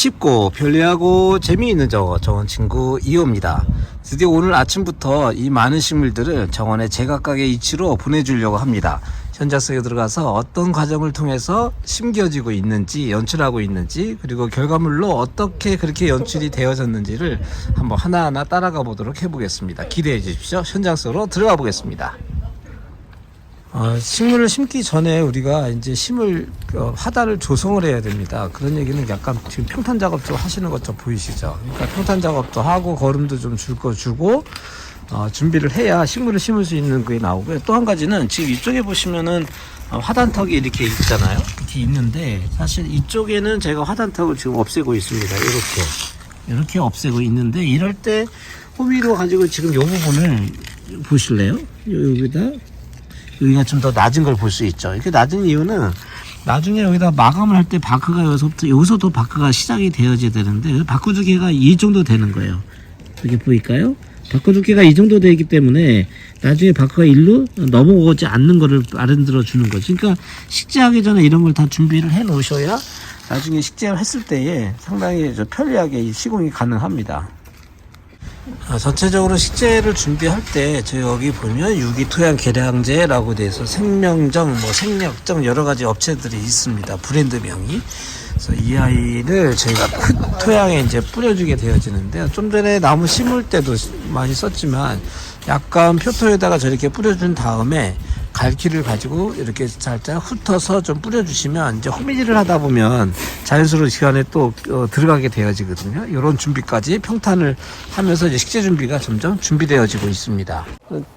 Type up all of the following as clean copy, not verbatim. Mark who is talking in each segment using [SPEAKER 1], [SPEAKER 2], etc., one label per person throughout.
[SPEAKER 1] 쉽고 편리하고 재미있는 정원 친구 이호입니다. 드디어 오늘 아침부터 이 많은 식물들을 정원의 제각각의 위치로 보내주려고 합니다. 현장 속에 들어가서 어떤 과정을 통해서 심겨지고 있는지, 연출하고 있는지, 그리고 결과물로 어떻게 그렇게 연출이 되어졌는지를 한번 하나하나 따라가 보도록 해보겠습니다. 기대해 주십시오. 현장 속으로 들어가 보겠습니다. 식물을 심기 전에 우리가 이제 심을 화단을 조성을 해야 됩니다. 그런 얘기는 약간 지금 평탄 작업 좀 하시는 것 좀 보이시죠? 그러니까 평탄 작업도 하고 거름도 좀 줄 거 주고 준비를 해야 식물을 심을 수 있는 게 나오고요. 또 한 가지는 지금 이쪽에 보시면은 화단턱이 이렇게 있잖아요. 이렇게 있는데 사실 이쪽에는 제가 화단턱을 지금 없애고 있습니다. 이렇게 없애고 있는데 이럴 때 호미로 가지고 지금 이 부분을 보실래요? 여기가 좀 더 낮은 걸 볼 수 있죠. 이렇게 낮은 이유는 나중에 여기다 마감을 할 때 바크가 여기서부터 바크가 시작이 되어져야 되는데 바크 두께가 이 정도 되는 거예요. 이렇게 보일까요? 바크 두께가 이 정도 되기 때문에 나중에 바크가 일로 넘어오지 않는 거를 만들어 주는 거죠. 그러니까 식재하기 전에 이런 걸 다 준비를 해 놓으셔야 나중에 식재를 했을 때에 상당히 편리하게 시공이 가능합니다. 전체적으로 식재를 준비할 때 저희 여기 보면 유기토양 계량제라고 돼서 생명정, 생력정 여러 가지 업체들이 있습니다. 브랜드명이. 그래서 이 아이를 저희가 큰 토양에 이제 뿌려주게 되어지는데요. 좀 전에 나무 심을 때도 많이 썼지만 약간 표토에다가 저렇게 뿌려준 다음에 갈퀴를 가지고 이렇게 살짝 훑어서 좀 뿌려주시면 이제 호미질을 하다 보면 자연스러운 시간에 또 들어가게 되어지거든요. 이런 준비까지 평탄을 하면서 이제 식재 준비가 점점 준비되어지고 있습니다.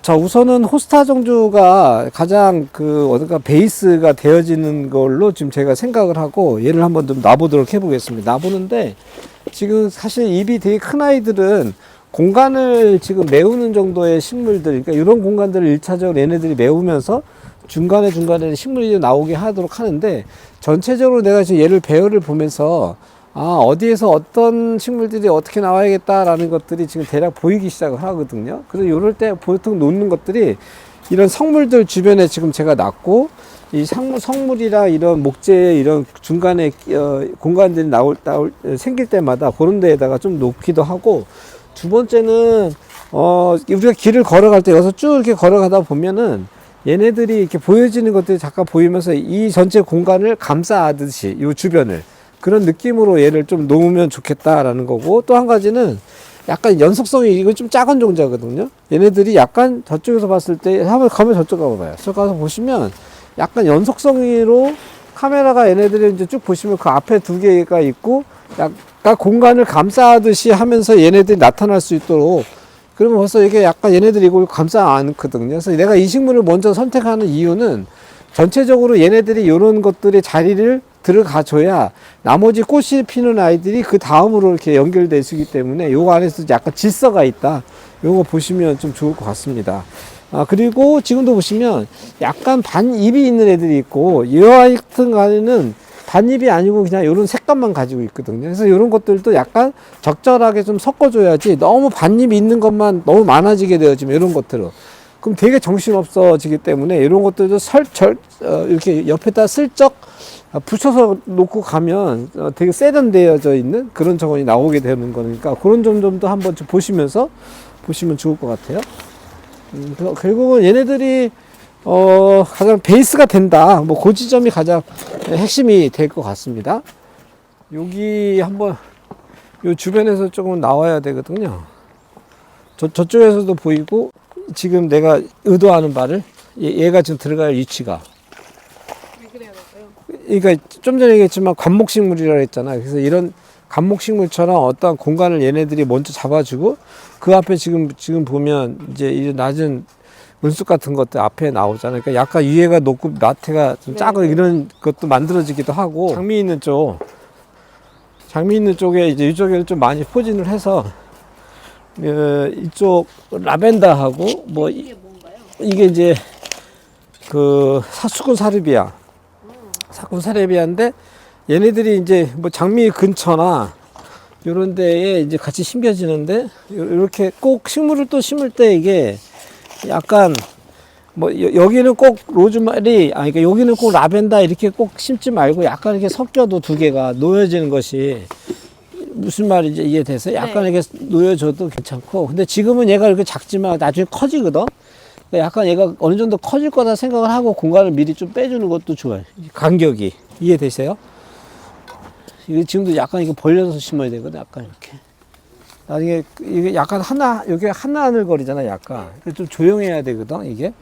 [SPEAKER 1] 자, 우선은 호스타 정주가 가장 어딘가 베이스가 되어지는 걸로 지금 제가 생각을 하고 얘를 한번 좀 놔보도록 해보겠습니다. 놔보는데 지금 사실 입이 되게 큰 아이들은 공간을 지금 메우는 정도의 식물들, 그러니까 이런 공간들을 1차적으로 얘네들이 메우면서 중간에 식물이 나오게 하도록 하는데 전체적으로 내가 지금 얘를 배열을 보면서 어디에서 어떤 식물들이 어떻게 나와야겠다라는 것들이 지금 대략 보이기 시작을 하거든요. 그래서 이럴 때 보통 놓는 것들이 이런 성물들 주변에 지금 제가 놨고 이 성물이랑 이런 목재의 이런 중간에 공간들이 생길 때마다 그런 데에다가 좀 놓기도 하고 두 번째는 우리가 길을 걸어갈 때 여기서 쭉 이렇게 걸어가다 보면은 얘네들이 이렇게 보여지는 것들이 잠깐 보이면서 이 전체 공간을 감싸듯이 이 주변을 그런 느낌으로 얘를 좀 놓으면 좋겠다라는 거고, 또 한 가지는 약간 연속성이, 이거 좀 작은 종자거든요. 얘네들이 약간 저쪽에서 봤을 때 한번 가면 저쪽 가봐요. 저쪽 가서 보시면 약간 연속성으로 카메라가 얘네들이 이제 쭉 보시면 그 앞에 두 개가 있고 약간 공간을 감싸듯이 하면서 얘네들이 나타날 수 있도록, 그러면 벌써 이게 약간 얘네들이 이걸 감싸 않거든요. 그래서 내가 이 식물을 먼저 선택하는 이유는 전체적으로 얘네들이 이런 것들의 자리를 들어가 줘야 나머지 꽃이 피는 아이들이 그 다음으로 이렇게 연결될 수 있기 때문에 요거 안에서 약간 질서가 있다. 요거 보시면 좀 좋을 것 같습니다. 그리고 지금도 보시면 약간 반입이 있는 애들이 있고 이 아이 같은 경우에는 반입이 아니고 그냥 이런 색감만 가지고 있거든요. 그래서 이런 것들도 약간 적절하게 좀 섞어줘야지 너무 반입이 있는 것만 너무 많아지게 되어지면 이런 것들은 그럼 되게 정신없어지기 때문에 이런 것들도 이렇게 옆에다 슬쩍 붙여서 놓고 가면 되게 세련되어져 있는 그런 정원이 나오게 되는 거니까 그런 점도 한번 좀 보시면서 보시면 좋을 것 같아요. 결국은 얘네들이 가장 베이스가 된다. 그 지점이 가장 핵심이 될 것 같습니다. 여기 한번 요 주변에서 조금 나와야 되거든요. 저쪽에서도 보이고 지금 내가 의도하는 바를 얘가 지금 들어갈 위치가.
[SPEAKER 2] 왜 그래야 될까요?
[SPEAKER 1] 그러니까 좀 전에 얘기했지만 관목식물이라고 했잖아요. 그래서 이런 관목식물처럼 어떤 공간을 얘네들이 먼저 잡아주고 그 앞에 지금 보면 이제 이 낮은 물쑥 같은 것들 앞에 나오잖아요. 그러니까 약간 위에가 높고 나태가 좀 작은 이런 것도 만들어지기도 하고, 장미 있는 쪽에 이제 이쪽에 좀 많이 포진을 해서 이쪽 라벤더하고
[SPEAKER 2] 이게 뭔가요?
[SPEAKER 1] 이게 이제 수군 사르비아인데 얘네들이 이제 장미 근처나 요런 데에 이제 같이 심겨지는데 이렇게 꼭 식물을 또 심을 때 이게 약간 여기는 꼭 로즈마리, 그러니까 여기는 꼭 라벤더 이렇게 꼭 심지 말고 약간 이렇게 섞여도 두 개가 놓여지는 것이 무슨 말인지 이해돼서 약간
[SPEAKER 2] 네.
[SPEAKER 1] 이렇게 놓여줘도 괜찮고, 근데 지금은 얘가 이렇게 작지만 나중에 커지거든. 그러니까 약간 얘가 어느 정도 커질 거다 생각을 하고 공간을 미리 좀 빼주는 것도 좋아요. 간격이 이해되세요? 이게 지금도 약간 이거 벌려서 심어야 되거든. 약간 이렇게. 나중에 이게 약간 여기 하늘거리잖아. 약간 좀 조용해야 되거든. 이게.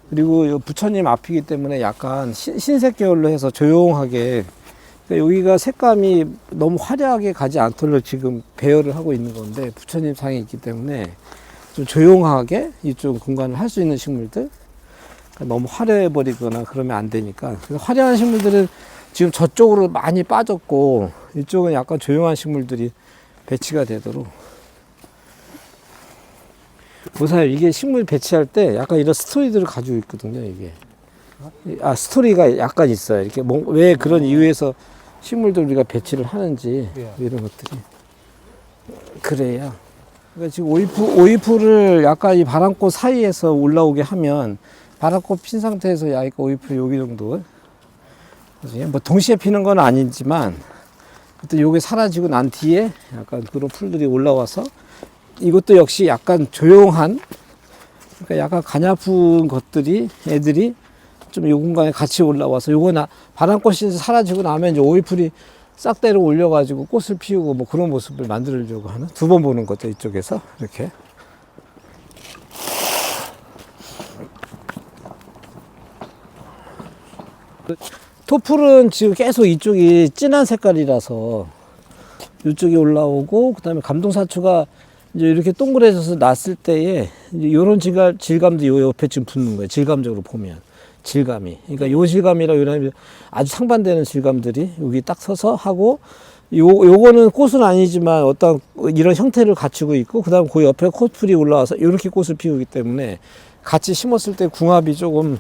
[SPEAKER 1] 그리고 요 부처님 앞이기 때문에 약간 흰색 계열로 해서 조용하게. 그러니까 여기가 색감이 너무 화려하게 가지 않도록 지금 배열을 하고 있는 건데, 부처님 상이 있기 때문에 좀 조용하게 이쪽 공간을 할 수 있는 식물들. 그러니까 너무 화려해 버리거나 그러면 안 되니까. 그래서 화려한 식물들은 지금 저쪽으로 많이 빠졌고, 이쪽은 약간 조용한 식물들이 배치가 되도록. 보세요. 이게 식물 배치할 때 약간 이런 스토리들을 가지고 있거든요, 이게. 스토리가 약간 있어요. 이렇게 왜 그런 이유에서 식물들 우리가 배치를 하는지, 이런 것들이. 그래야. 그러니까 지금 오이풀을 약간 이 바람꽃 사이에서 올라오게 하면, 바람꽃 핀 상태에서 약간 오이풀 여기 정도. 뭐 동시에 피는 건 아니지만, 또 요게 사라지고 난 뒤에 약간 그런 풀들이 올라와서, 이것도 역시 약간 조용한, 그러니까 약간 가냘픈 것들이, 애들이 좀 요 공간에 같이 올라와서, 요거는 바람꽃이 사라지고 나면 이제 오이풀이 싹 때려 올려가지고 꽃을 피우고 뭐 그런 모습을 만들려고 하는, 두 번 보는 거죠, 이쪽에서. 이렇게. 토풀은 지금 계속 이쪽이 진한 색깔이라서 이쪽이 올라오고, 그 다음에 감동사추가 이제 이렇게 동그래져서 났을 때에 이런 질감도 요 옆에 지금 붙는 거예요. 질감적으로 보면. 질감이. 그러니까 요 질감이랑 요런 아주 상반되는 질감들이 여기 딱 서서 하고, 요거는 꽃은 아니지만 어떤 이런 형태를 갖추고 있고, 그 다음 그 옆에 꽃풀이 올라와서 이렇게 꽃을 피우기 때문에 같이 심었을 때 궁합이 조금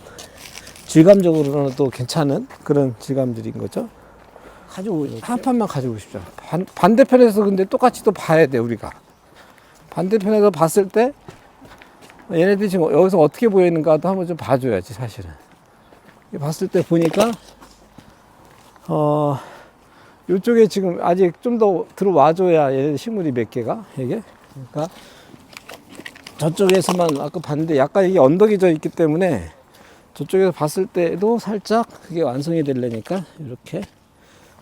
[SPEAKER 1] 질감적으로는 또 괜찮은 그런 질감들인 거죠. 한 판만 가지고 싶죠. 반대편에서 근데 똑같이 또 봐야 돼, 우리가. 반대편에서 봤을 때 얘네들이 지금 여기서 어떻게 보이는가도 한번 좀 봐줘야지, 사실은. 봤을 때 보니까 이쪽에 지금 아직 좀 더 들어와줘야 얘네들 식물이 몇 개가, 이게. 그러니까 저쪽에서만 아까 봤는데 약간 이게 언덕이 져 있기 때문에 저쪽에서 봤을 때도 살짝 그게 완성이 되려니까 이렇게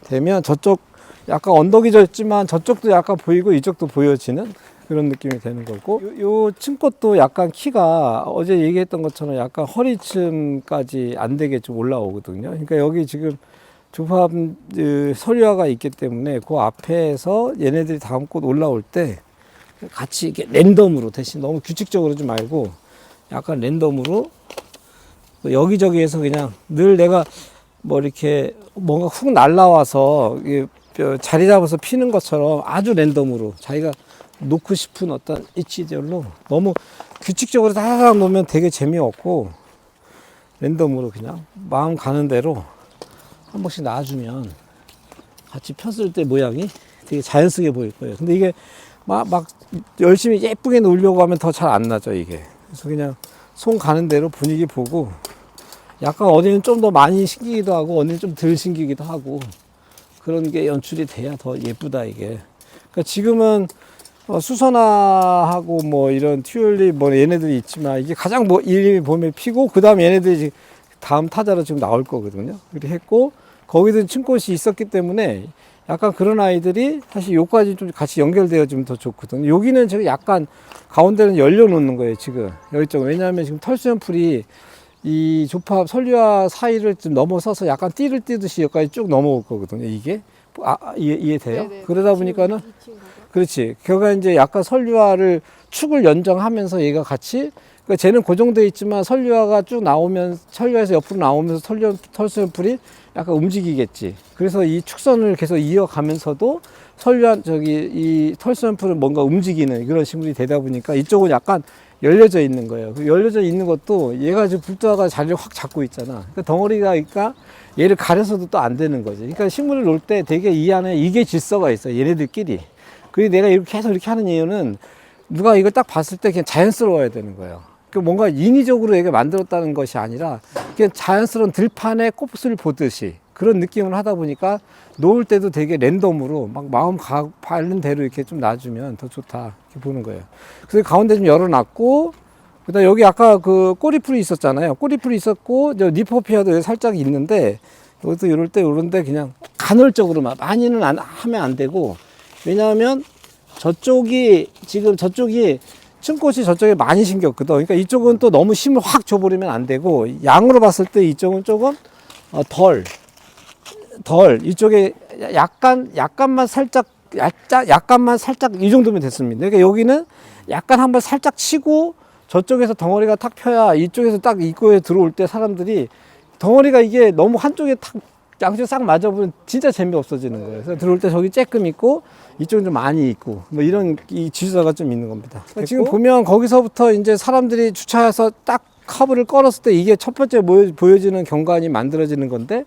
[SPEAKER 1] 되면 저쪽 약간 언덕이 져 있지만 저쪽도 약간 보이고 이쪽도 보여지는 그런 느낌이 되는 거고, 요 층꽃도 약간 키가 어제 얘기했던 것처럼 약간 허리쯤까지 안 되게 좀 올라오거든요. 그러니까 여기 지금 조합 서류화가 있기 때문에 그 앞에서 얘네들이 다음 꽃 올라올 때 같이 이렇게 랜덤으로, 대신 너무 규칙적으로 좀 말고 약간 랜덤으로 여기저기에서 그냥 늘 내가 뭐 이렇게 뭔가 훅 날라와서 자리 잡아서 피는 것처럼 아주 랜덤으로 자기가 놓고 싶은 어떤 위치별로 너무 규칙적으로 다다닥 놓으면 되게 재미없고, 랜덤으로 그냥 마음 가는 대로 한 번씩 놔주면 같이 폈을 때 모양이 되게 자연스럽게 보일 거예요. 근데 이게 막 열심히 예쁘게 놓으려고 하면 더 잘 안 나죠, 이게. 그래서 그냥 손 가는 대로 분위기 보고, 약간 어디는 좀 더 많이 신기기도 하고 어디는 좀 덜 신기기도 하고, 그런 게 연출이 돼야 더 예쁘다, 이게. 그러니까 지금은 수선화하고 뭐 이런 튤립 뭐 얘네들이 있지만, 이게 가장 뭐 이름이 봄에 피고, 그 다음 얘네들이 다음 타자로 지금 나올 거거든요. 그렇게 했고, 거기도 층꽃이 있었기 때문에 약간 그런 아이들이 사실 요까지 좀 같이 연결되어지면 더 좋거든요. 여기는 지금 약간 가운데는 열려 놓는 거예요, 지금. 여기쪽은. 왜냐하면 지금 털수염 풀이 이 조팝 설류화 사이를 좀 넘어서서 약간 띠를 띠듯이 여기까지 쭉 넘어올 거거든요, 이게. 이해돼요?
[SPEAKER 2] 네네.
[SPEAKER 1] 그러다 보니까는, 그렇지. 걔가 이제 약간 설류화를 축을 연장하면서 얘가 같이, 그러니까 쟤는 고정되어 있지만 설류화가 쭉 나오면, 설류화에서 옆으로 나오면서 털수염 풀이 약간 움직이겠지. 그래서 이 축선을 계속 이어가면서도 설류화, 이 털수염 풀은 뭔가 움직이는 그런 식물이 되다 보니까 이쪽은 약간 열려져 있는 거예요. 그 열려져 있는 것도 얘가 지금 불도화가 자리를 확 잡고 있잖아. 그러니까 덩어리가 그러니까 얘를 가려서도 또 안 되는 거지. 그러니까 식물을 놓을 때 되게 이 안에 이게 질서가 있어, 얘네들끼리. 그리고 내가 이렇게 계속 이렇게 하는 이유는 누가 이걸 딱 봤을 때 그냥 자연스러워야 되는 거예요. 그 뭔가 인위적으로 얘가 만들었다는 것이 아니라 그냥 자연스러운 들판에 꽃을 보듯이
[SPEAKER 3] 그런 느낌을 하다 보니까 놓을 때도 되게 랜덤으로 막 마음 바른 대로 이렇게 좀 놔주면 더 좋다 이렇게 보는 거예요. 그래서 가운데 좀 열어놨고, 그다음 여기 아까 그 꼬리풀이 있었잖아요. 꼬리풀이 있었고 저 니포피아도 살짝 있는데, 여기서 이럴 때 이런데 그냥 간헐적으로만, 많이는 하면 안 되고, 왜냐하면 저쪽이 지금 저쪽이 층꽃이 저쪽에 많이 심겼거든. 그러니까 이쪽은 또 너무 힘을 확 줘버리면 안 되고, 양으로 봤을 때 이쪽은 조금 덜 이쪽에 약간만 살짝 이 정도면 됐습니다. 그러니까 여기는 약간 한번 살짝 치고 저쪽에서 덩어리가 탁 펴야 이쪽에서 딱 입구에 들어올 때 사람들이 덩어리가 이게 너무 한쪽에 탁 양쪽 싹 맞아보면 진짜 재미없어지는 거예요. 그래서 들어올 때 저기 쬐끔 있고 이쪽은 좀 많이 있고 뭐 이런 이 지수가 좀 있는 겁니다. 지금 보면 거기서부터 이제 사람들이 주차해서 딱 카브를 걸었을 때 이게 첫 번째 보여지는 경관이 만들어지는 건데,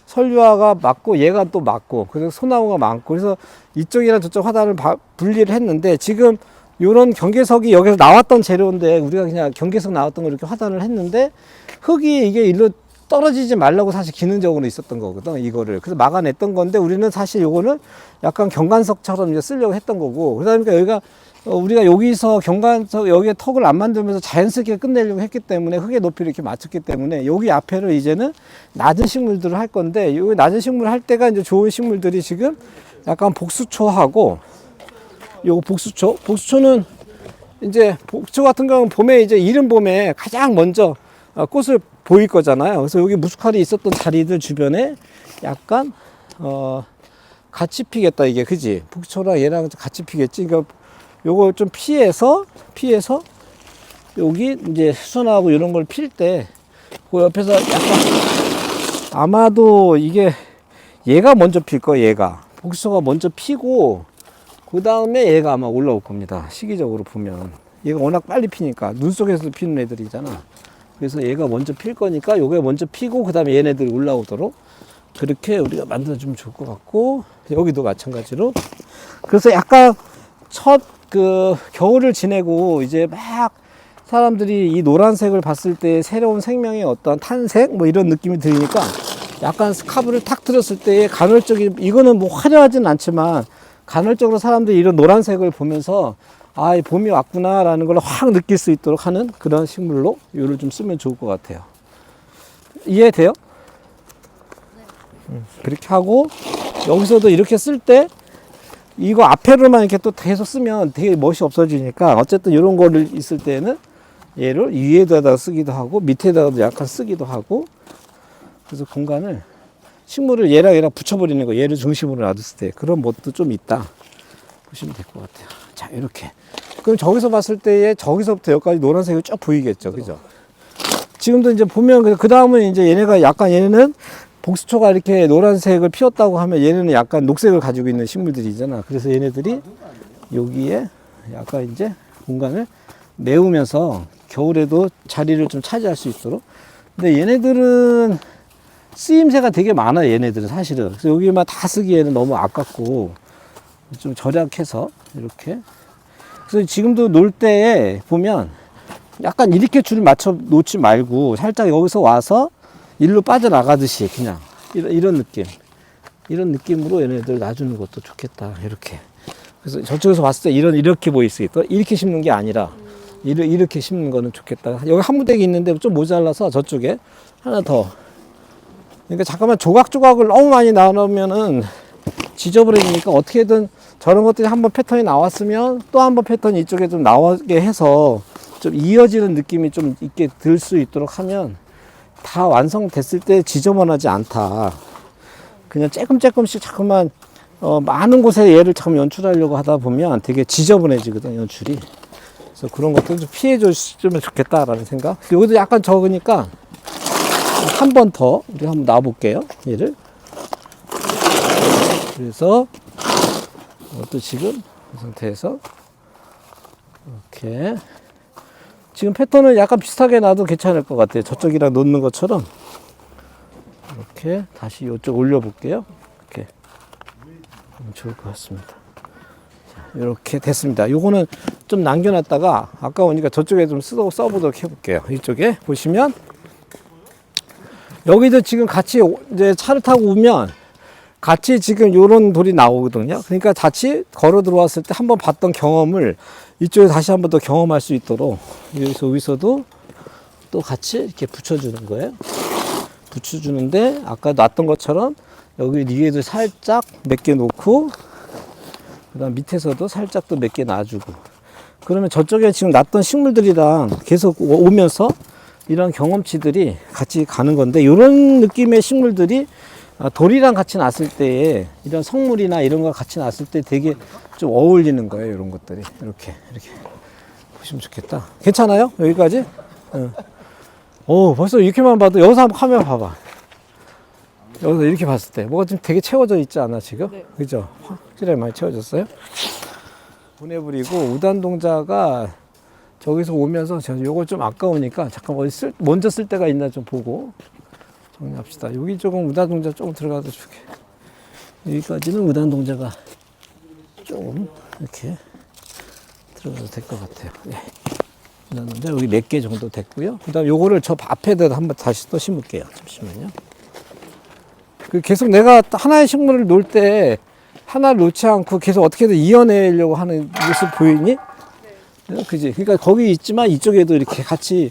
[SPEAKER 3] 설유화가 맞고 얘가 또 맞고, 그래서 소나무가 많고, 그래서 이쪽이랑 저쪽 화단을 분리를 했는데, 지금 요런 경계석이 여기서 나왔던 재료인데 우리가 그냥 경계석 나왔던 거 이렇게 화단을 했는데, 흙이 이게 일로 떨어지지 말라고 사실 기능적으로 있었던 거거든, 이거를. 그래서 막아냈던 건데, 우리는 사실 요거는 약간 경관석처럼 이제 쓰려고 했던 거고, 그러다 보니까 여기가 우리가 여기서 경관석 여기에 턱을 안 만들면서 자연스럽게 끝내려고 했기 때문에, 흙의 높이를 이렇게 맞췄기 때문에 여기 앞에를 이제는 낮은 식물들을 할 건데, 여기 낮은 식물 할 때가 이제 좋은 식물들이 지금 약간 복수초하고, 요거 복수초는 이제 복수 같은 경우는 봄에 이제 이른 봄에 가장 먼저 꽃을 보일 거잖아요. 그래서 여기 무스칼이 있었던 자리들 주변에 약간 같이 피겠다, 이게. 그지? 복수초랑 얘랑 같이 피겠지. 그러니까 요거 좀 피해서 여기 이제 수선하고 이런 걸 필 때 그 옆에서 약간, 아마도 이게 얘가 먼저 필 거예요. 얘가 복수초가 먼저 피고 그 다음에 얘가 아마 올라올 겁니다. 시기적으로 보면 얘가 워낙 빨리 피니까, 눈 속에서도 피는 애들이잖아. 그래서 얘가 먼저 필 거니까 요게 먼저 피고 그 다음에 얘네들이 올라오도록 그렇게 우리가 만들어주면 좋을 것 같고, 여기도 마찬가지로. 그래서 약간 첫 겨울을 지내고 이제 막 사람들이 이 노란색을 봤을 때 새로운 생명의 어떤 탄생 뭐 이런 느낌이 들으니까, 약간 스카브를 탁 들었을 때 간헐적인, 이거는 뭐 화려하진 않지만 간헐적으로 사람들이 이런 노란색을 보면서 아, 봄이 왔구나 라는 걸 확 느낄 수 있도록 하는 그런 식물로 이거를 좀 쓰면 좋을 것 같아요. 이해돼요? 그렇게 하고, 여기서도 이렇게 쓸 때 이거 앞에로만 이렇게 또 계속 쓰면 되게 멋이 없어지니까, 어쨌든 이런 거를 있을 때는 얘를 위에다가 쓰기도 하고 밑에다가도 약간 쓰기도 하고, 그래서 공간을, 식물을 얘랑 붙여버리는 거, 얘를 중심으로 놔뒀을 때 그런 멋도 좀 있다 보시면 될 것 같아요. 자, 이렇게. 그럼 저기서 봤을 때에 저기서부터 여기까지 노란색이 쭉 보이겠죠, 그죠? 지금도 이제 보면, 그 다음은 이제 얘네가 약간, 얘네는 복수초가 이렇게 노란색을 피웠다고 하면 얘네는 약간 녹색을 가지고 있는 식물들이잖아. 그래서 얘네들이 여기에 약간 이제 공간을 메우면서 겨울에도 자리를 좀 차지할 수 있도록. 근데 얘네들은 쓰임새가 되게 많아, 얘네들은 사실은. 그래서 여기만 다 쓰기에는 너무 아깝고 좀 절약해서 이렇게. 그래서 지금도 놀 때 보면 약간 이렇게 줄을 맞춰 놓지 말고 살짝 여기서 와서 일로 빠져나가듯이 그냥 이런 느낌으로 얘네들 놔주는 것도 좋겠다, 이렇게. 그래서 저쪽에서 봤을 때 이렇게 보일 수 있고, 이렇게 심는 게 아니라 이렇게 심는 거는 좋겠다. 여기 한 무대기 있는데 좀 모자라서 저쪽에 하나 더. 그러니까 잠깐만 조각조각을 너무 많이 나누면은 지저분해지니까, 어떻게든 저런 것들이 한번 패턴이 나왔으면 또 한 번 패턴이 이쪽에 좀 나오게 해서 좀 이어지는 느낌이 좀 있게 들 수 있도록 하면 다 완성됐을 때 지저분하지 않다. 그냥 조금씩 자꾸만 많은 곳에 얘를 참 연출하려고 하다 보면 되게 지저분해지거든, 연출이. 그래서 그런 것들 좀 피해 줬으면 좋겠다라는 생각. 여기도 약간 적으니까 한 번 더 우리 한번 놔볼게요, 얘를. 그래서 이것도 지금 이 상태에서 이렇게 지금 패턴을 약간 비슷하게 놔도 괜찮을 것 같아요. 저쪽이랑 놓는 것처럼. 이렇게 다시 이쪽 올려볼게요. 이렇게 좋을 것 같습니다. 자, 이렇게 됐습니다. 요거는 좀 남겨놨다가 아까우니까 저쪽에 좀 써보도록 해볼게요. 이쪽에 보시면 여기도 지금 같이 이제 차를 타고 오면 같이 지금 요런 돌이 나오거든요. 그러니까 같이 걸어 들어왔을 때 한번 봤던 경험을 이쪽에 다시 한번 더 경험할 수 있도록 여기서도 또 같이 이렇게 붙여주는 거예요. 붙여주는데 아까 놨던 것처럼 여기 위에도 살짝 몇 개 놓고 그 다음 밑에서도 살짝 또 몇 개 놔주고 그러면 저쪽에 지금 놨던 식물들이랑 계속 오면서 이런 경험치들이 같이 가는 건데 이런 느낌의 식물들이 돌이랑 같이 놨을 때에 이런 성물이나 이런 거 같이 놨을 때 되게 좀 어울리는 거예요. 이런 것들이 이렇게 보시면 좋겠다. 괜찮아요? 여기까지? 벌써 이렇게만 봐도 여기서 한번 카메라 봐봐. 여기서 이렇게 봤을 때 뭐가 좀 되게 채워져 있지 않아 지금?
[SPEAKER 2] 네.
[SPEAKER 3] 그죠? 확실히 많이 채워졌어요. 보내버리고 우단동자가 저기서 오면서 요거 좀 아까우니까 잠깐 먼저 쓸 때가 있나 좀 보고 정리합시다. 여기 조금 우단동자 조금 들어가도 좋게. 여기까지는 우단동자가 조금 이렇게 들어가도 될 것 같아요. 네. 우단동자 여기 몇 개 정도 됐고요. 그 다음 요거를 저 앞에다 한번 다시 또 심을게요. 잠시만요. 계속 내가 하나의 식물을 놓을 때 하나를 놓지 않고 계속 어떻게든 이어내려고 하는 모습 보이니? 네. 그지? 그러니까 거기 있지만 이쪽에도 이렇게 같이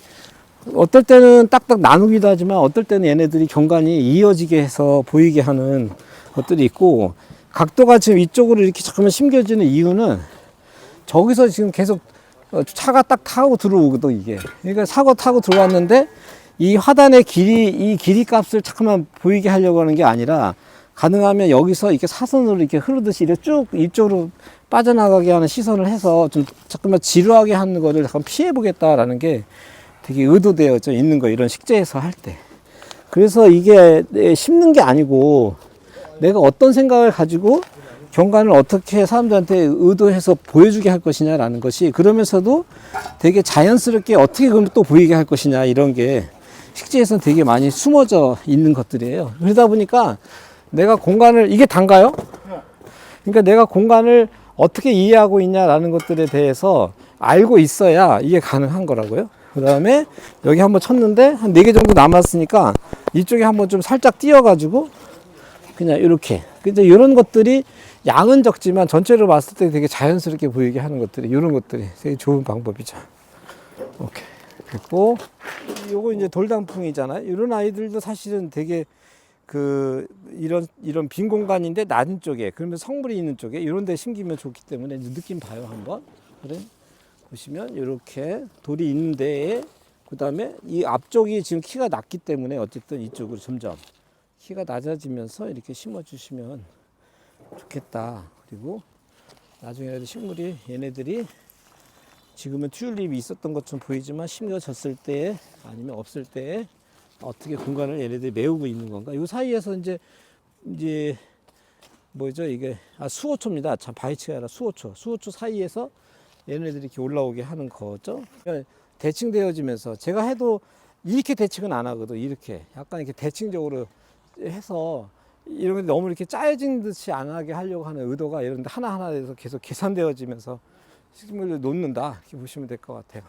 [SPEAKER 3] 어떨 때는 딱딱 나누기도 하지만 어떨 때는 얘네들이 경관이 이어지게 해서 보이게 하는 것들이 있고 각도가 지금 이쪽으로 이렇게 잠깐만 심겨지는 이유는 저기서 지금 계속 차가 딱 타고 들어오거든 이게. 그러니까 사고 타고 들어왔는데 이 화단의 길이 이 길이 값을 잠깐만 보이게 하려고 하는 게 아니라 가능하면 여기서 이렇게 사선으로 이렇게 흐르듯이 이렇게 쭉 이쪽으로 빠져나가게 하는 시선을 해서 좀 잠깐만 지루하게 하는 거를 잠깐 피해 보겠다라는 게 되게 의도되어져 있는 거 이런 식재에서 할 때. 그래서 이게 심는 게 아니고 내가 어떤 생각을 가지고 경관을 어떻게 사람들한테 의도해서 보여주게 할 것이냐라는 것이 그러면서도 되게 자연스럽게 어떻게 그럼 또 보이게 할 것이냐 이런 게 식재에서는 되게 많이 숨어져 있는 것들이에요. 그러다 보니까 내가 공간을 이게 단가요? 그러니까 내가 공간을 어떻게 이해하고 있냐라는 것들에 대해서 알고 있어야 이게 가능한 거라고요. 그 다음에 여기 한번 쳤는데 한 4개 정도 남았으니까 이쪽에 한번 좀 살짝 띄어가지고 그냥 이렇게. 근데 이런 것들이 양은 적지만 전체로 봤을 때 되게 자연스럽게 보이게 하는 것들이 이런 것들이 되게 좋은 방법이죠. 오케이. 됐고 요거 이제 돌단풍이잖아요. 이런 아이들도 사실은 되게 이런 빈 공간인데 낮은 쪽에 그러면 성물이 있는 쪽에 이런 데 심기면 좋기 때문에 느낌 봐요 한번. 그래. 보시면 이렇게 돌이 있는 데에 그 다음에 이 앞쪽이 지금 키가 낮기 때문에 어쨌든 이쪽으로 점점 키가 낮아지면서 이렇게 심어 주시면 좋겠다. 그리고 나중에 식물이 얘네들이 지금은 튤립이 있었던 것처럼 보이지만 심겨졌을 때 아니면 없을 때 어떻게 공간을 얘네들이 메우고 있는 건가. 이 사이에서 이제 뭐죠 이게 수호초입니다. 참 바이치가 아니라 수호초 사이에서 얘네들이 이렇게 올라오게 하는 거죠. 대칭되어지면서 제가 해도 이렇게 대칭은 안 하거든. 이렇게 약간 이렇게 대칭적으로 해서 이런 게 너무 이렇게 짜여진 듯이 안 하게 하려고 하는 의도가 이런데 하나하나에서 계속 계산되어지면서 식물을 놓는다 이렇게 보시면 될 것 같아요.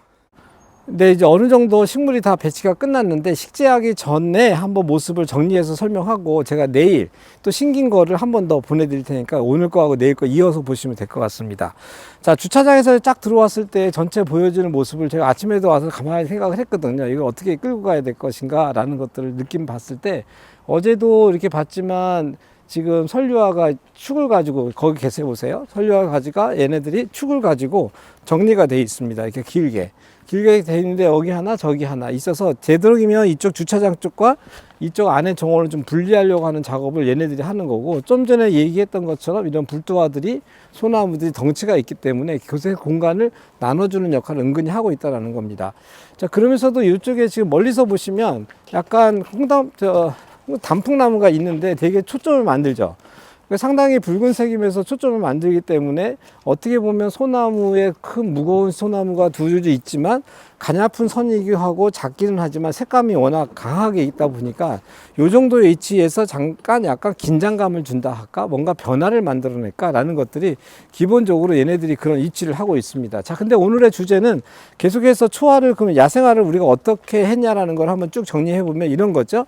[SPEAKER 3] 근데 이제 어느 정도 식물이 다 배치가 끝났는데 식재하기 전에 한번 모습을 정리해서 설명하고 제가 내일 또 심긴 거를 한 번 더 보내드릴 테니까 오늘 거하고 내일 거 이어서 보시면 될 것 같습니다. 자, 주차장에서 쫙 들어왔을 때 전체 보여지는 모습을 제가 아침에도 와서 가만히 생각을 했거든요. 이걸 어떻게 끌고 가야 될 것인가 라는 것들을 느낌 봤을 때 어제도 이렇게 봤지만 지금 설류화가 축을 가지고 거기 계세요 보세요. 설류화 가지가 얘네들이 축을 가지고 정리가 되어 있습니다. 이렇게 길게 되어 있는데 여기 하나 저기 하나 있어서 되도록이면 이쪽 주차장 쪽과 이쪽 안에 정원을 좀 분리하려고 하는 작업을 얘네들이 하는 거고 좀 전에 얘기했던 것처럼 이런 불도화들이 소나무들이 덩치가 있기 때문에 그곳의 공간을 나눠주는 역할을 은근히 하고 있다는 겁니다. 자, 그러면서도 이쪽에 지금 멀리서 보시면 약간 단풍나무가 있는데 되게 초점을 만들죠. 상당히 붉은색이면서 초점을 만들기 때문에 어떻게 보면 소나무의 큰 무거운 소나무가 두 주지 있지만 가냘픈 선이기도 하고 작기는 하지만 색감이 워낙 강하게 있다 보니까 이 정도의 위치에서 잠깐 약간 긴장감을 준다 할까 뭔가 변화를 만들어낼까 라는 것들이 기본적으로 얘네들이 그런 위치를 하고 있습니다. 자, 근데 오늘의 주제는 계속해서 초화를 그러면 야생화를 우리가 어떻게 했냐라는 걸 한번 쭉 정리해 보면 이런 거죠.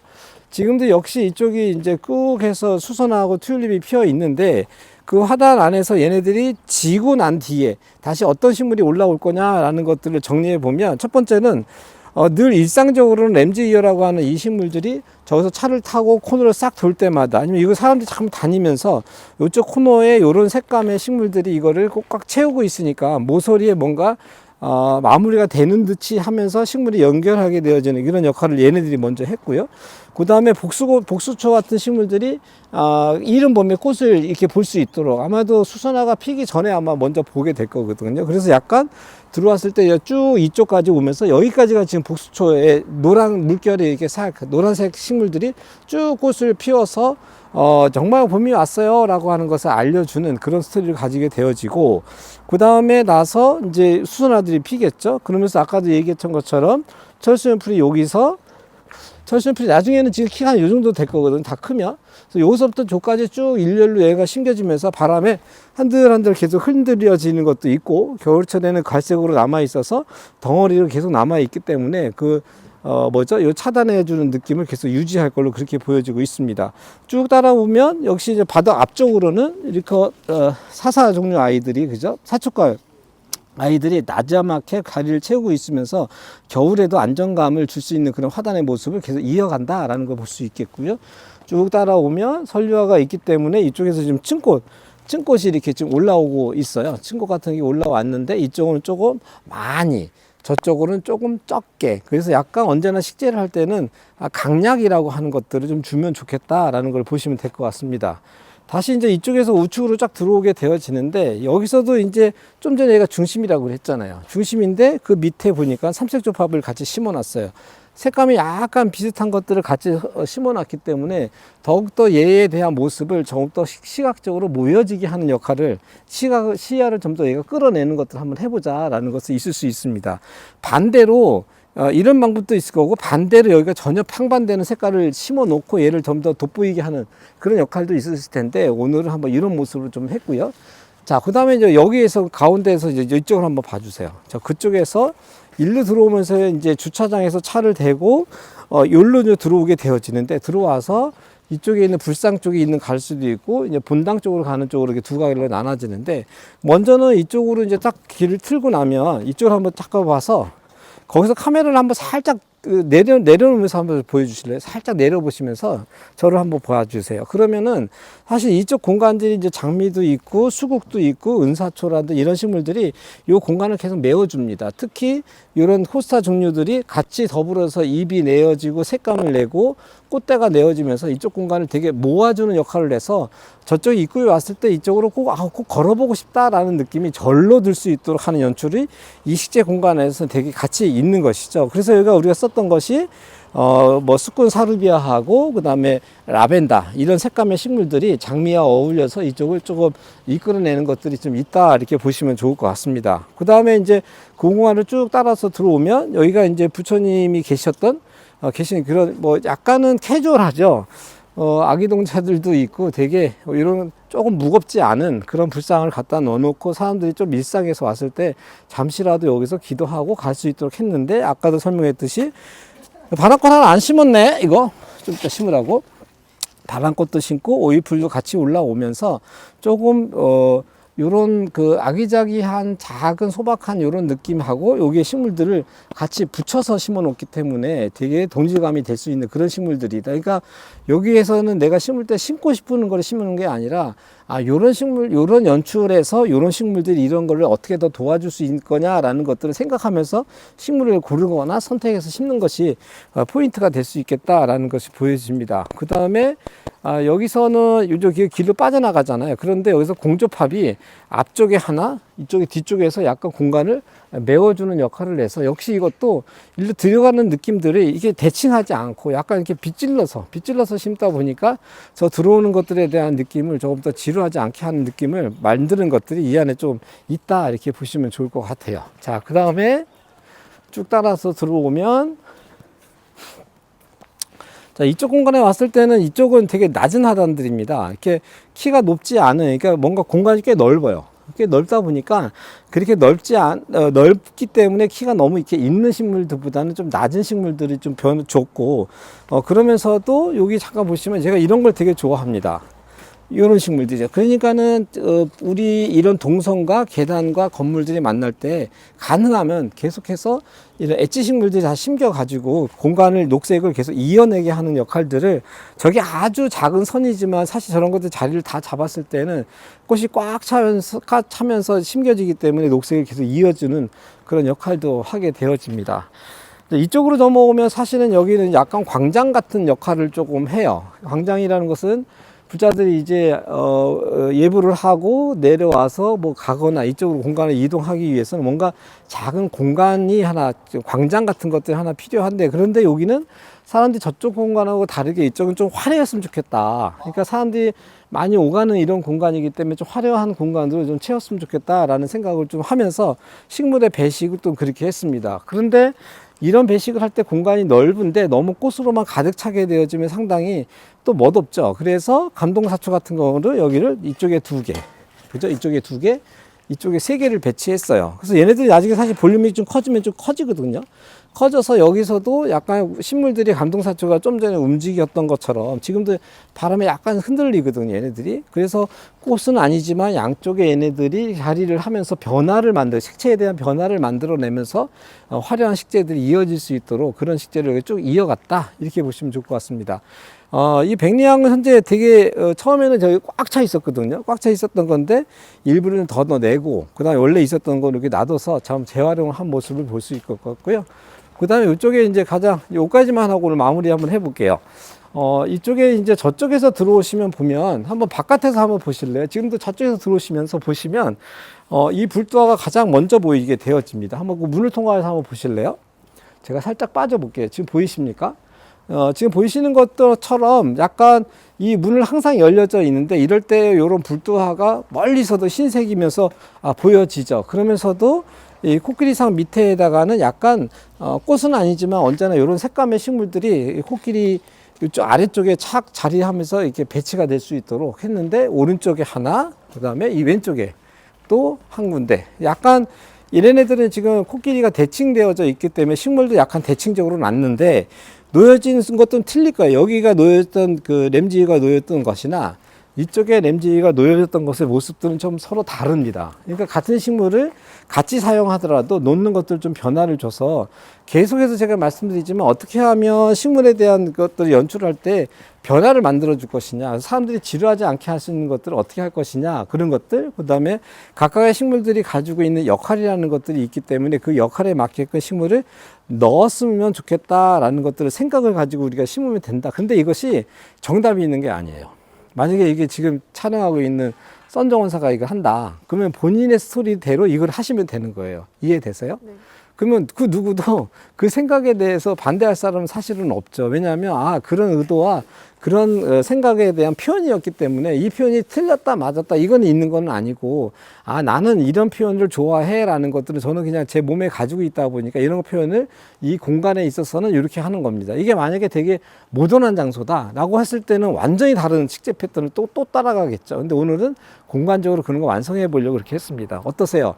[SPEAKER 3] 지금도 역시 이쪽이 이제 꾹 해서 수선하고 튤립이 피어 있는데 그 화단 안에서 얘네들이 지고 난 뒤에 다시 어떤 식물이 올라올 거냐라는 것들을 정리해 보면 첫 번째는 늘 일상적으로는 램지이어라고 하는 이 식물들이 저기서 차를 타고 코너를 싹 돌 때마다 아니면 이거 사람들이 참 다니면서 이쪽 코너에 이런 색감의 식물들이 이거를 꼭 꽉 채우고 있으니까 모서리에 뭔가 마무리가 되는 듯이 하면서 식물이 연결하게 되어지는 이런 역할을 얘네들이 먼저 했고요. 그 다음에 복수초 같은 식물들이 이른 봄에 꽃을 이렇게 볼 수 있도록 아마도 수선화가 피기 전에 아마 먼저 보게 될 거거든요. 그래서 약간 들어왔을 때 쭉 이쪽까지 오면서 여기까지가 지금 복수초의 노란 물결이 이렇게 노란색 식물들이 쭉 꽃을 피워서 정말 봄이 왔어요 라고 하는 것을 알려주는 그런 스토리를 가지게 되어지고 그 다음에 나서 이제 수선화들이 피겠죠. 그러면서 아까도 얘기했던 것처럼 철수연풀이 여기서 철수연풀이 나중에는 지금 키가 한 요 정도 될 거거든. 다 크면. 그래서 여기서부터 저까지 쭉 일렬로 얘가 심겨지면서 바람에 한들한들 계속 흔들려지는 것도 있고 겨울철에는 갈색으로 남아 있어서 덩어리로 계속 남아 있기 때문에 요 차단해주는 느낌을 계속 유지할 걸로 그렇게 보여지고 있습니다. 쭉 따라오면 역시 이제 바닥 앞쪽으로는 이렇게 사사 종류 아이들이 그죠? 사촉과 아이들이 나지막하게 다리를 채우고 있으면서 겨울에도 안정감을 줄 수 있는 그런 화단의 모습을 계속 이어간다라는 걸 볼 수 있겠고요. 쭉 따라오면 설류화가 있기 때문에 이쪽에서 지금 층꽃이 이렇게 지금 올라오고 있어요. 층꽃 같은 게 올라왔는데 이쪽은 조금 많이 저쪽으로는 조금 적게 그래서 약간 언제나 식재를 할 때는 강약이라고 하는 것들을 좀 주면 좋겠다라는 걸 보시면 될 것 같습니다. 다시 이제 이쪽에서 우측으로 쫙 들어오게 되어지는데 여기서도 이제 좀 전에 얘가 중심이라고 했잖아요. 중심인데 그 밑에 보니까 삼색조팝을 같이 심어 놨어요. 색감이 약간 비슷한 것들을 같이 심어 놨기 때문에 더욱더 얘에 대한 모습을 조금 더 시각적으로 모여지게 하는 역할을 시야를 좀 더 얘가 끌어내는 것들을 한번 해보자 라는 것이 있을 수 있습니다. 반대로 이런 방법도 있을 거고 반대로 여기가 전혀 평반되는 색깔을 심어 놓고 얘를 좀 더 돋보이게 하는 그런 역할도 있을 텐데 오늘은 한번 이런 모습으로 좀 했고요. 자, 그 다음에 이제 여기에서 가운데에서 이제 이쪽을 한번 봐주세요. 자, 그쪽에서 일로 들어오면서 이제 주차장에서 차를 대고 여기로 들어오게 되어지는데 들어와서 이쪽에 있는 불상 쪽에 있는 갈 수도 있고 이제 본당 쪽으로 가는 쪽으로 이렇게 두 가지로 나눠지는데 먼저는 이쪽으로 이제 딱 길을 틀고 나면 이쪽을 한번 딱 가봐서 거기서 카메라를 한번 살짝 내려놓으면서 한번 보여주실래요? 살짝 내려보시면서 저를 한번 보여주세요. 그러면은 사실 이쪽 공간들이 이제 장미도 있고 수국도 있고 은사초라든지 이런 식물들이 이 공간을 계속 메워줍니다. 특히 이런 호스타 종류들이 같이 더불어서 잎이 내어지고 색감을 내고 꽃대가 내어지면서 이쪽 공간을 되게 모아주는 역할을 해서 저쪽 입구에 왔을 때 이쪽으로 꼭 걸어보고 싶다라는 느낌이 절로 들 수 있도록 하는 연출이 이 식재 공간에서 되게 같이 있는 것이죠. 그래서 여기가 우리가 썼던 것이 수꾼 사르비아하고 그 다음에 라벤더 이런 색감의 식물들이 장미와 어울려서 이쪽을 조금 이끌어내는 것들이 좀 있다 이렇게 보시면 좋을 것 같습니다. 그 다음에 이제 공간을 쭉 따라서 들어오면 여기가 이제 부처님이 계신 그런 약간은 캐주얼하죠. 아기동자들도 있고 되게 이런 조금 무겁지 않은 그런 불상을 갖다 넣어놓고 사람들이 좀 일상에서 왔을 때 잠시라도 여기서 기도하고 갈 수 있도록 했는데 아까도 설명했듯이 바람꽃 하나 안 심었네 이거 좀 이따 심으라고 바람꽃도 심고 오이풀도 같이 올라오면서 조금 요런 그 아기자기한 작은 소박한 요런 느낌하고 여기에 식물들을 같이 붙여서 심어 놓기 때문에 되게 동질감이 될 수 있는 그런 식물들이다. 그러니까 여기에서는 내가 심을 때 심고 싶은 걸 심는 게 아니라 요런 식물, 요런 연출에서 요런 식물들이 이런 거를 어떻게 더 도와줄 수 있을 거냐라는 것들을 생각하면서 식물을 고르거나 선택해서 심는 것이 포인트가 될 수 있겠다라는 것이 보여집니다. 그 다음에 여기서는 이쪽에 길로 빠져나가잖아요. 그런데 여기서 공조팝이 앞쪽에 하나, 이쪽에 뒤쪽에서 약간 공간을 메워주는 역할을 해서 역시 이것도 일로 들어가는 느낌들이 이게 대칭하지 않고 약간 이렇게 빗질러서 심다 보니까 저 들어오는 것들에 대한 느낌을 조금 더 지루하지 않게 하는 느낌을 만드는 것들이 이 안에 좀 있다 이렇게 보시면 좋을 것 같아요. 자, 그 다음에 쭉 따라서 들어오면 자, 이쪽 공간에 왔을 때는 이쪽은 되게 낮은 하단들입니다. 이렇게 키가 높지 않은, 그러니까 뭔가 공간이 꽤 넓어요. 꽤 넓다 보니까 그렇게 넓기 때문에 키가 너무 이렇게 있는 식물들보다는 좀 낮은 식물들이 좀 좋고, 그러면서도 여기 잠깐 보시면 제가 이런 걸 되게 좋아합니다. 이런 식물들이죠. 그러니까는 우리 이런 동선과 계단과 건물들이 만날 때 가능하면 계속해서 이런 엣지 식물들이 다 심겨 가지고 공간을, 녹색을 계속 이어내게 하는 역할들을, 저게 아주 작은 선이지만 사실 저런 것들 자리를 다 잡았을 때는 꽃이 꽉 차면서 심겨지기 때문에 녹색을 계속 이어주는 그런 역할도 하게 되어집니다. 이쪽으로 넘어오면 사실은 여기는 약간 광장 같은 역할을 조금 해요. 광장이라는 것은 부자들이 이제 예불을 하고 내려와서 뭐 가거나 이쪽으로 공간을 이동하기 위해서는 뭔가 작은 공간이 하나, 광장 같은 것들이 하나 필요한데, 그런데 여기는 사람들이 저쪽 공간하고 다르게 이쪽은 좀 화려했으면 좋겠다. 그러니까 사람들이 많이 오가는 이런 공간이기 때문에 좀 화려한 공간으로 좀 채웠으면 좋겠다라는 생각을 좀 하면서 식물의 배식을 또 그렇게 했습니다. 그런데 이런 배식을 할 때 공간이 넓은데 너무 꽃으로만 가득 차게 되어지면 상당히 또 멋없죠. 그래서 감동사초 같은 경우는 여기를 이쪽에 2개, 그죠? 이쪽에 2개, 이쪽에 3개를 배치했어요. 그래서 얘네들이 나중에 사실 볼륨이 좀 커지면 좀 커지거든요. 커져서 여기서도 약간 식물들이 감동사초가 좀 전에 움직였던 것처럼 지금도 바람에 약간 흔들리거든요, 얘네들이. 그래서 꽃은 아니지만 양쪽에 얘네들이 자리를 하면서 변화를 색채에 대한 변화를 만들어내면서 화려한 식재들이 이어질 수 있도록 그런 식재를 쭉 이어갔다, 이렇게 보시면 좋을 것 같습니다. 이 백리향은 현재 되게 처음에는 저기 꽉 차 있었거든요. 꽉 차 있었던 건데 일부는 더 넣어내고, 그 다음에 원래 있었던 거 이렇게 놔둬서 참 재활용을 한 모습을 볼 수 있을 것 같고요. 그 다음에 이쪽에 이제 가장 요까지만 하고 오늘 마무리 한번 해볼게요. 이쪽에 이제 저쪽에서 들어오시면 보면 한번 바깥에서 한번 보실래요? 지금도 저쪽에서 들어오시면서 보시면 이 불도화가 가장 먼저 보이게 되어집니다. 한번 그 문을 통과해서 한번 보실래요? 제가 살짝 빠져 볼게요. 지금 보이십니까? 지금 보이시는 것처럼 약간 이 문을 항상 열려져 있는데 이럴 때 이런 불도화가 멀리서도 흰색이면서 보여지죠. 그러면서도 이 코끼리상 밑에다가는 약간 꽃은 아니지만 언제나 이런 색감의 식물들이 코끼리 이쪽 아래쪽에 착 자리하면서 이렇게 배치가 될 수 있도록 했는데, 오른쪽에 하나, 그 다음에 이 왼쪽에 또 한 군데, 약간 이런 애들은 지금 코끼리가 대칭되어져 있기 때문에 식물도 약간 대칭적으로 놨는데 놓여진 것도 틀릴 거예요. 여기가 놓였던 그 램지가 놓였던 것이나 이쪽에 램지가 놓여졌던 것의 모습들은 좀 서로 다릅니다. 그러니까 같은 식물을 같이 사용하더라도 놓는 것들 좀 변화를 줘서, 계속해서 제가 말씀드리지만 어떻게 하면 식물에 대한 것들을 연출할 때 변화를 만들어 줄 것이냐, 사람들이 지루하지 않게 할 수 있는 것들을 어떻게 할 것이냐, 그런 것들, 그 다음에 각각의 식물들이 가지고 있는 역할이라는 것들이 있기 때문에 그 역할에 맞게끔 식물을 넣었으면 좋겠다라는 것들을 생각을 가지고 우리가 심으면 된다. 근데 이것이 정답이 있는 게 아니에요. 만약에 이게 지금 촬영하고 있는 썬정원사가 이거 한다, 그러면 본인의 스토리대로 이걸 하시면 되는 거예요. 이해되세요? 네. 그러면 그 누구도 그 생각에 대해서 반대할 사람은 사실은 없죠. 왜냐하면 그런 의도와 그런 생각에 대한 표현이었기 때문에 이 표현이 틀렸다 맞았다 이건 있는 건 아니고, 나는 이런 표현을 좋아해 라는 것들은 저는 그냥 제 몸에 가지고 있다 보니까 이런 표현을 이 공간에 있어서는 이렇게 하는 겁니다. 이게 만약에 되게 모던한 장소다 라고 했을 때는 완전히 다른 식재 패턴을 또 따라가겠죠. 근데 오늘은 공간적으로 그런 거 완성해 보려고 그렇게 했습니다. 어떠세요?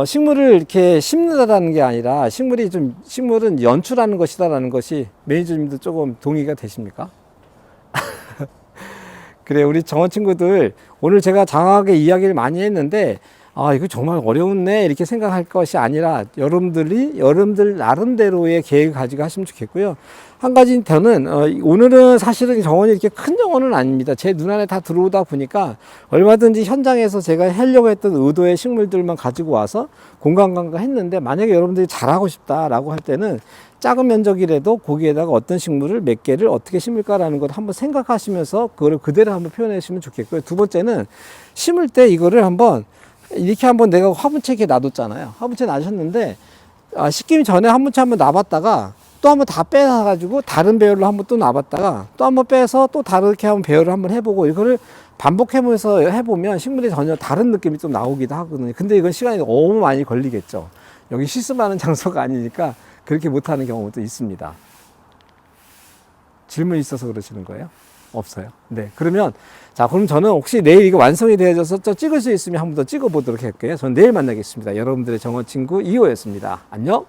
[SPEAKER 3] 식물을 이렇게 심는다라는 게 아니라 식물은 연출하는 것이다라는 것이 매니저님도 조금 동의가 되십니까? 그래, 우리 정원 친구들, 오늘 제가 장황하게 이야기를 많이 했는데 이거 정말 어려웠네 이렇게 생각할 것이 아니라 여러분들 나름대로의 계획을 가지고 하시면 좋겠고요. 한 가지 더는 오늘은 사실은 정원이 이렇게 큰 정원은 아닙니다. 제 눈안에 다 들어오다 보니까 얼마든지 현장에서 제가 하려고 했던 의도의 식물들만 가지고 와서 공간관과 했는데, 만약에 여러분들이 잘하고 싶다라고 할 때는 작은 면적이라도 거기에다가 어떤 식물을 몇 개를 어떻게 심을까라는 걸 한번 생각하시면서 그거를 그대로 한번 표현해 주시면 좋겠고요. 두 번째는 심을 때 이거를 이렇게 한번 내가 화분채 이렇게 놔뒀잖아요. 화분채 놔셨는데 심기 전에 화분채 한번 놔봤다가 또 한번 다 빼가지고 다른 배열로 한번 또 놔봤다가 또 한번 빼서 또 다르게 한번 배열을 한번 해보고, 이거를 반복해보면서 해보면 식물이 전혀 다른 느낌이 좀 나오기도 하거든요. 근데 이건 시간이 너무 많이 걸리겠죠. 여기 실습하는 장소가 아니니까 그렇게 못하는 경우도 있습니다. 질문 있어서 그러시는 거예요? 없어요. 네. 그러면, 자, 그럼 저는 혹시 내일 이거 완성이 되어져서 저 찍을 수 있으면 한 번 더 찍어 보도록 할게요. 저는 내일 만나겠습니다. 여러분들의 정원 친구 2호였습니다. 안녕!